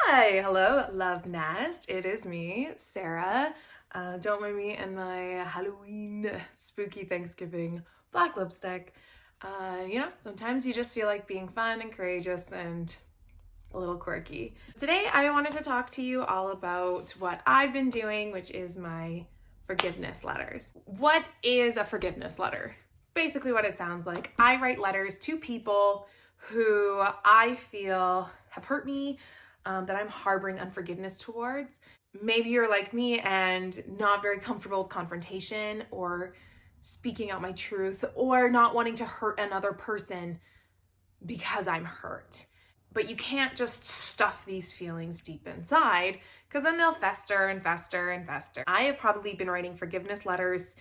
Hi, hello, Love Nest. It is me, Sarah. Don't mind me and my Halloween spooky Thanksgiving black lipstick. Sometimes you just feel like being fun and courageous and a little quirky. Today, I wanted to talk to you all about what I've been doing, which is my forgiveness letters. What is a forgiveness letter? Basically, what it sounds like. I write letters to people who I feel have hurt me, that I'm harboring unforgiveness towards. Maybe you're like me and not very comfortable with confrontation or speaking out my truth or not wanting to hurt another person because I'm hurt. But you can't just stuff these feelings deep inside because then they'll fester and fester and fester. I have probably been writing forgiveness letters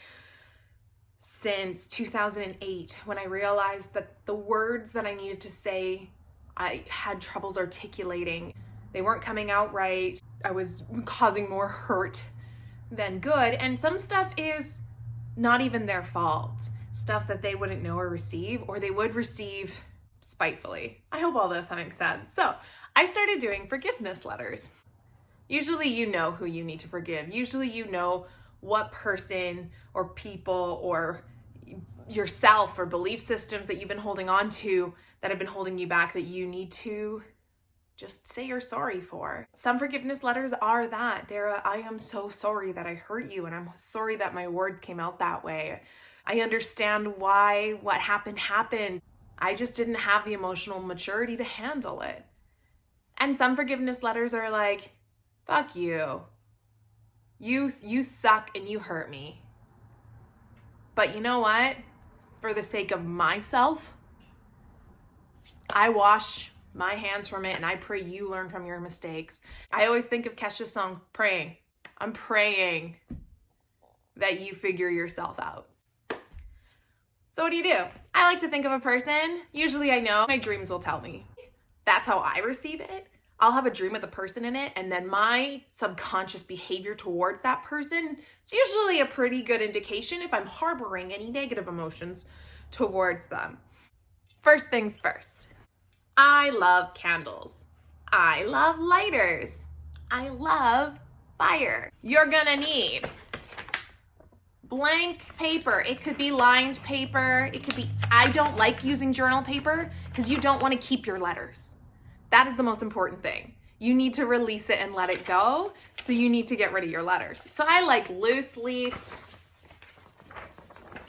since 2008 when I realized that the words that I needed to say, I had troubles articulating. They weren't coming out right. I was causing more hurt than good. And some stuff is not even their fault. Stuff that they wouldn't know or receive, or they would receive spitefully. I hope all this makes sense. So I started doing forgiveness letters. Usually you know who you need to forgive. Usually you know what person or people or yourself or belief systems that you've been holding on to that have been holding you back that you need to just say you're sorry for. Some forgiveness letters are that. I am so sorry that I hurt you, and I'm sorry that my words came out that way. I understand why what happened. I just didn't have the emotional maturity to handle it. And some forgiveness letters are like, fuck you. You suck and you hurt me. But you know what? For the sake of myself, I wash my hands from it, and I pray you learn from your mistakes. I always think of Kesha's song, Praying. I'm praying that you figure yourself out. So what do? I like to think of a person. Usually I know my dreams will tell me. That's how I receive it. I'll have a dream with a person in it, and then my subconscious behavior towards that person is usually a pretty good indication if I'm harboring any negative emotions towards them. First things first. I love candles. I love lighters. I love fire. You're gonna need blank paper. It could be lined paper. I don't like using journal paper because you don't want to keep your letters. That is the most important thing. You need to release it and let it go. So you need to get rid of your letters. So I like loose leafed,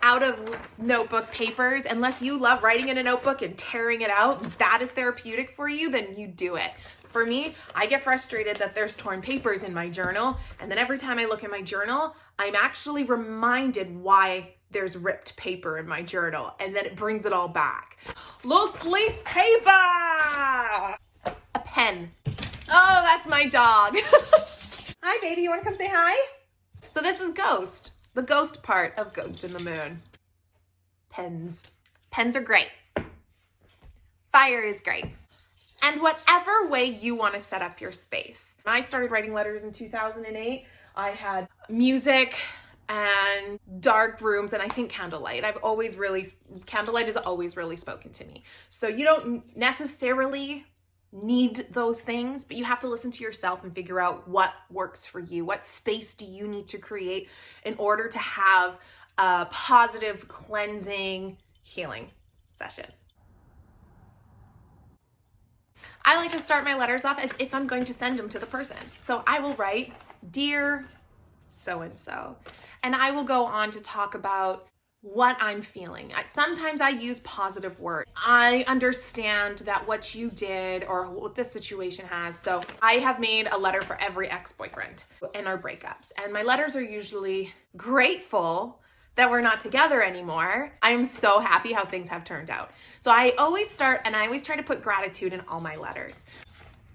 out of notebook papers. Unless you love writing in a notebook and tearing it out, that is therapeutic for you, then you do it. For me, I get frustrated that there's torn papers in my journal, and then every time I look at my journal, I'm actually reminded why there's ripped paper in my journal, and then it brings it all back. Loose leaf paper! A pen. Oh, that's my dog. Hi, baby, you wanna come say hi? So this is Ghost. The ghost part of Ghost in the Moon. Pens. Pens are great. Fire is great. And whatever way you want to set up your space. When I started writing letters in 2008, I had music and dark rooms, and I think candlelight. Candlelight has always really spoken to me. So you don't necessarily need those things, but you have to listen to yourself and figure out what works for you. What space do you need to create in order to have a positive, cleansing, healing session? I like to start my letters off as if I'm going to send them to the person. So I will write, Dear so-and-so, and I will go on to talk about what I'm feeling. Sometimes I use positive words. I understand that what you did or what this situation has. So I have made a letter for every ex-boyfriend and our breakups. And my letters are usually grateful that we're not together anymore. I'm so happy how things have turned out. So I always start, and I always try to put gratitude in all my letters.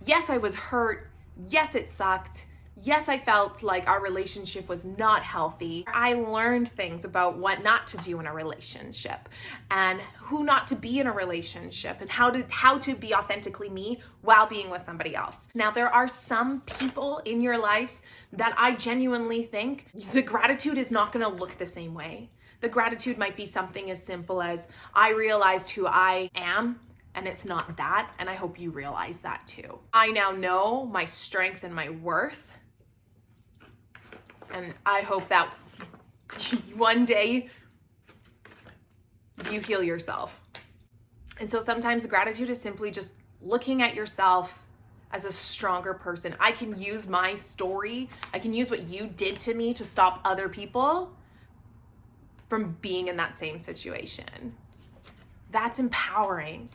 Yes, I was hurt. Yes, it sucked. Yes, I felt like our relationship was not healthy. I learned things about what not to do in a relationship and who not to be in a relationship and how to be authentically me while being with somebody else. Now, there are some people in your lives that I genuinely think the gratitude is not going to look the same way. The gratitude might be something as simple as I realized who I am And it's not that, and I hope you realize that too. I now know my strength and my worth, and I hope that one day you heal yourself. And so sometimes gratitude is simply just looking at yourself as a stronger person. I can use my story, I can use what you did to me to stop other people from being in that same situation. That's empowering.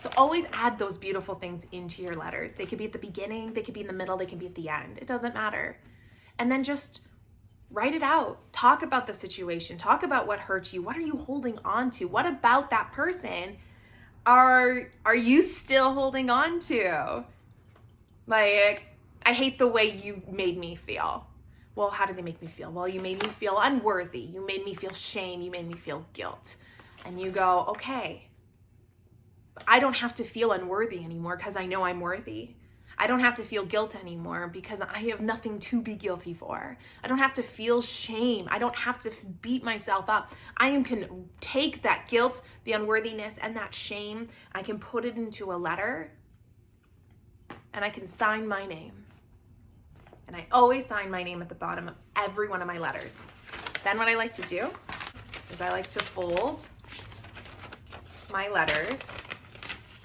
So always add those beautiful things into your letters. They could be at the beginning, they could be in the middle, they can be at the end. It doesn't matter. And then just write it out. Talk about the situation. Talk about what hurt you. What are you holding on to? What about that person are you still holding on to? Like, I hate the way you made me feel. Well, how did they make me feel? Well, you made me feel unworthy. You made me feel shame. You made me feel guilt. And you go, okay, I don't have to feel unworthy anymore because I know I'm worthy. I don't have to feel guilt anymore because I have nothing to be guilty for. I don't have to feel shame. I don't have to beat myself up. I can take that guilt, the unworthiness, and that shame. I can put it into a letter and I can sign my name. And I always sign my name at the bottom of every one of my letters. Then what I like to do is I like to fold my letters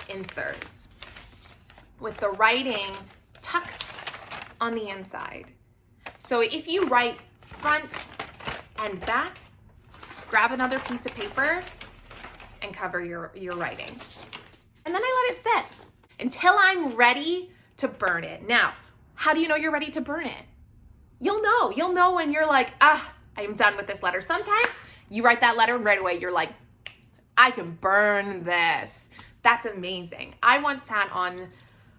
in thirds with the writing tucked on the inside. So if you write front and back, grab another piece of paper and cover your writing. And then I let it sit until I'm ready to burn it. Now, how do you know you're ready to burn it? You'll know when you're like, I am done with this letter. Sometimes you write that letter and right away you're like, I can burn this. That's amazing. I once sat on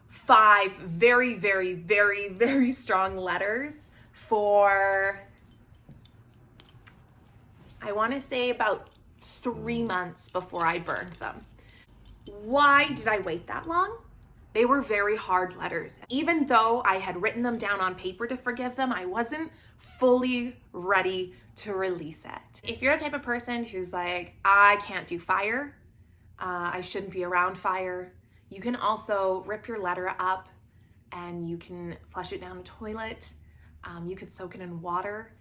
5 very, very, very, very strong letters for, I want to say about 3 months before I burned them. Why did I wait that long? They were very hard letters. Even though I had written them down on paper to forgive them, I wasn't fully ready to release it. If you're a type of person who's like, I can't do fire, I shouldn't be around fire, you can also rip your letter up and you can flush it down the toilet. You could soak it in water.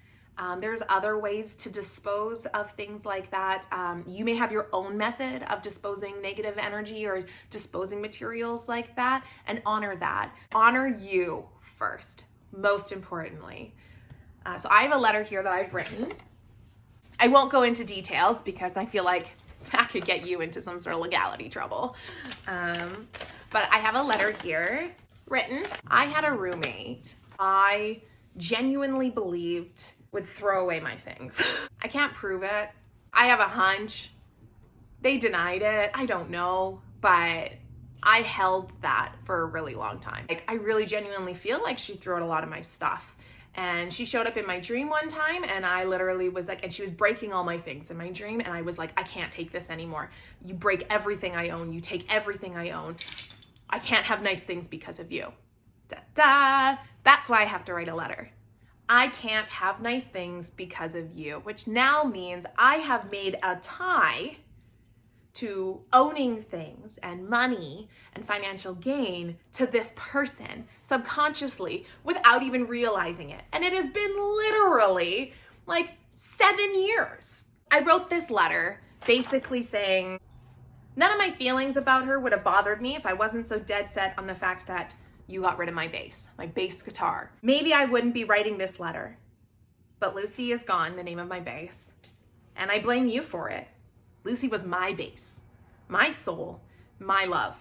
There's other ways to dispose of things like that. You may have your own method of disposing negative energy or disposing materials like that, and honor that. Honor you first, most importantly. So I have a letter here that I've written. I won't go into details because I feel like that could get you into some sort of legality trouble. But I have a letter here written. I had a roommate I genuinely believed would throw away my things. I can't prove it. I have a hunch. They denied it. I don't know, but I held that for a really long time. Like, I really genuinely feel like she threw out a lot of my stuff. And she showed up in my dream one time and I literally was like, and she was breaking all my things in my dream. And I was like, I can't take this anymore. You break everything I own. You take everything I own. I can't have nice things because of you. Da da. That's why I have to write a letter. I can't have nice things because of you, which now means I have made a tie to owning things and money and financial gain to this person subconsciously without even realizing it. And it has been literally like 7 years. I wrote this letter basically saying none of my feelings about her would have bothered me if I wasn't so dead set on the fact that you got rid of my bass guitar. Maybe I wouldn't be writing this letter, but Lucy is gone, the name of my bass, and I blame you for it. Lucy was my bass, my soul, my love.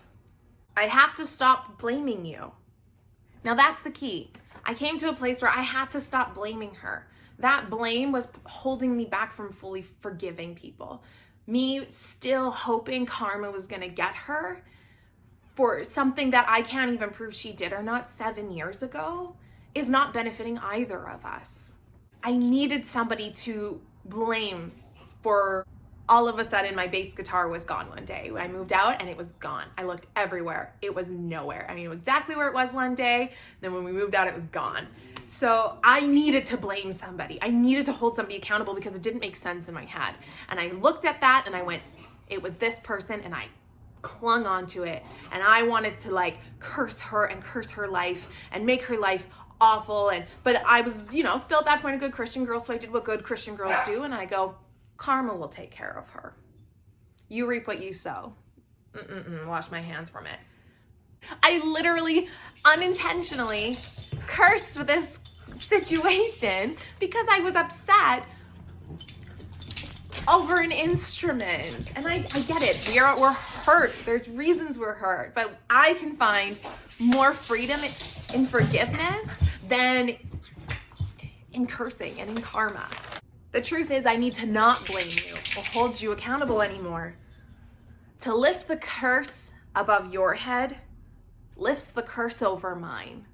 I have to stop blaming you. Now that's the key. I came to a place where I had to stop blaming her. That blame was holding me back from fully forgiving people. Me still hoping karma was gonna get her for something that I can't even prove she did or not 7 years ago is not benefiting either of us. I needed somebody to blame for all of a sudden my bass guitar was gone one day. I moved out and it was gone. I looked everywhere. It was nowhere. I knew exactly where it was one day. Then when we moved out, it was gone. So I needed to blame somebody. I needed to hold somebody accountable because it didn't make sense in my head. And I looked at that and I went, it was this person, and I clung onto it, and I wanted to like curse her and curse her life and make her life awful. But I was, you know, still at that point a good Christian girl, so I did what good Christian girls do, and I go, karma will take care of her. You reap what you sow. Wash my hands from it. I literally unintentionally cursed this situation because I was upset over an instrument. And I get it. We're hurt. There's reasons we're hurt. But I can find more freedom in forgiveness than in cursing and in karma. The truth is, I need to not blame you or hold you accountable anymore. To lift the curse above your head lifts the curse over mine.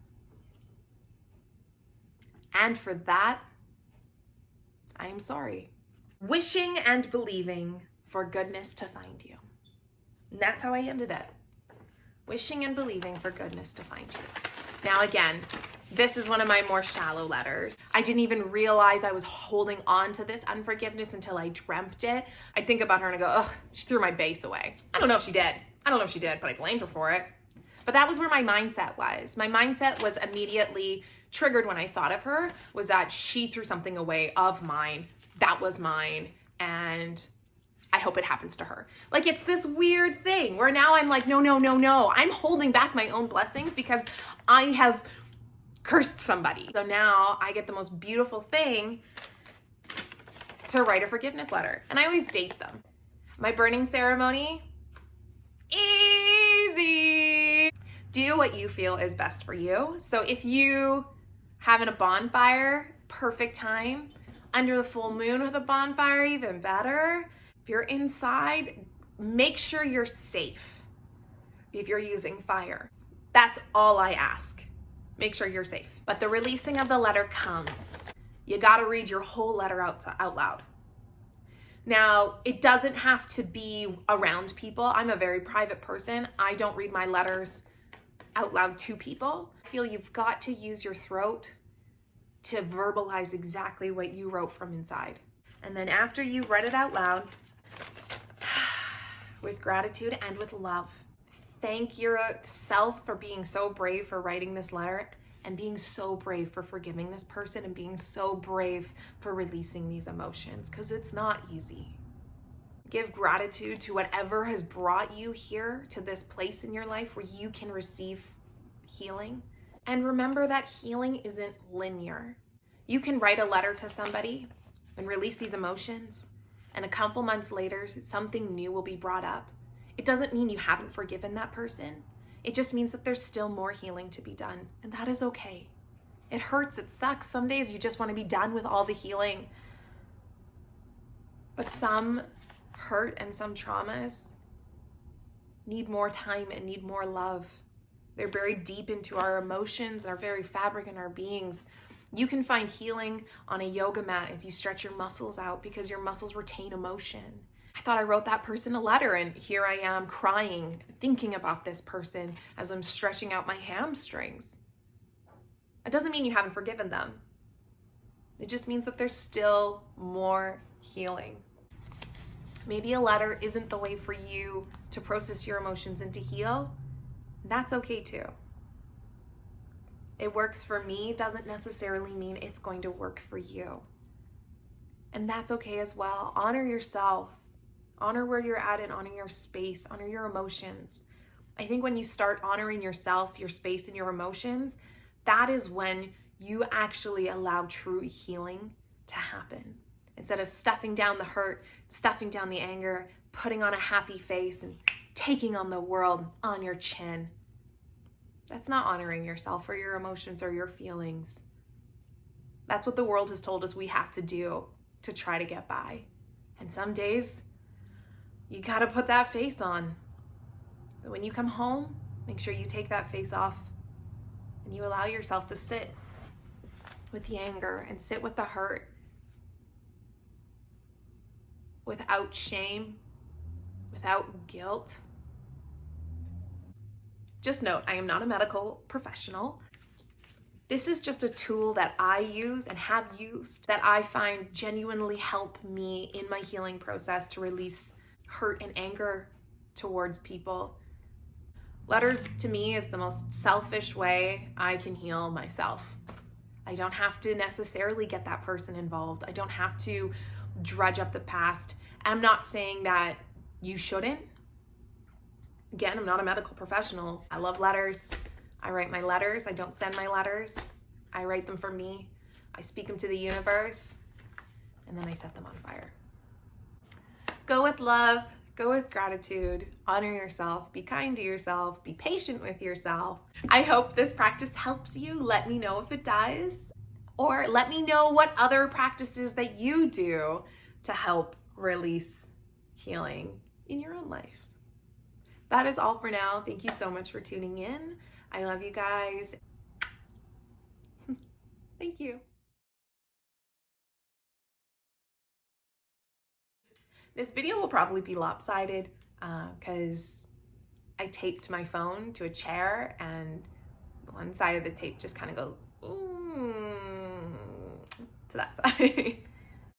And for that, I am sorry. Wishing and believing for goodness to find you. And that's how I ended it. Wishing and believing for goodness to find you. Now again, this is one of my more shallow letters. I didn't even realize I was holding on to this unforgiveness until I dreamt it. I think about her and I go, ugh, she threw my base away. I don't know if she did, but I blamed her for it. But that was where my mindset was. My mindset was immediately triggered when I thought of her, was that she threw something away of mine. That was mine. And I hope it happens to her. Like, it's this weird thing where now I'm like, no. I'm holding back my own blessings because I have cursed somebody. So now I get the most beautiful thing to write a forgiveness letter. And I always date them. My burning ceremony, easy. Do what you feel is best for you. So if you having a bonfire, perfect time. Under the full moon with a bonfire, even better. If you're inside, make sure you're safe. If you're using fire, that's all I ask. Make sure you're safe. But the releasing of the letter comes. You gotta read your whole letter out loud. Now, it doesn't have to be around people. I'm a very private person. I don't read my letters out loud to people. I feel you've got to use your throat to verbalize exactly what you wrote from inside. And then after you've read it out loud, with gratitude and with love, thank yourself for being so brave for writing this letter and being so brave for forgiving this person and being so brave for releasing these emotions, because it's not easy. Give gratitude to whatever has brought you here to this place in your life where you can receive healing. And remember that healing isn't linear. You can write a letter to somebody and release these emotions, and a couple months later, something new will be brought up. It doesn't mean you haven't forgiven that person. It just means that there's still more healing to be done, and that is okay. It hurts, it sucks. Some days you just want to be done with all the healing. But some hurt and some traumas need more time and need more love. They're buried deep into our emotions, our very fabric and our beings. You can find healing on a yoga mat as you stretch your muscles out because your muscles retain emotion. I thought I wrote that person a letter, and here I am crying, thinking about this person as I'm stretching out my hamstrings. It doesn't mean you haven't forgiven them. It just means that there's still more healing. Maybe a letter isn't the way for you to process your emotions and to heal. That's okay too. It works for me doesn't necessarily mean it's going to work for you. And that's okay as well. Honor yourself. Honor where you're at and honor your space. Honor your emotions. I think when you start honoring yourself, your space, and your emotions, that is when you actually allow true healing to happen. Instead of stuffing down the hurt, stuffing down the anger, putting on a happy face and taking on the world on your chin. That's not honoring yourself or your emotions or your feelings. That's what the world has told us we have to do to try to get by. And some days, you gotta put that face on. But when you come home, make sure you take that face off and you allow yourself to sit with the anger and sit with the hurt without shame, without guilt. Just note, I am not a medical professional. This is just a tool that I use and have used that I find genuinely help me in my healing process to release hurt and anger towards people. Letters to me is the most selfish way I can heal myself. I don't have to necessarily get that person involved. I don't have to dredge up the past. I'm not saying that you shouldn't. Again, I'm not a medical professional. I love letters. I write my letters. I don't send my letters. I write them for me. I speak them to the universe, and then I set them on fire. Go with love. Go with gratitude, honor yourself, be kind to yourself, be patient with yourself. I hope this practice helps you. Let me know if it does, or let me know what other practices that you do to help release healing in your own life. That is all for now. Thank you so much for tuning in. I love you guys. Thank you. This video will probably be lopsided because I taped my phone to a chair and one side of the tape just kind of goes to that side.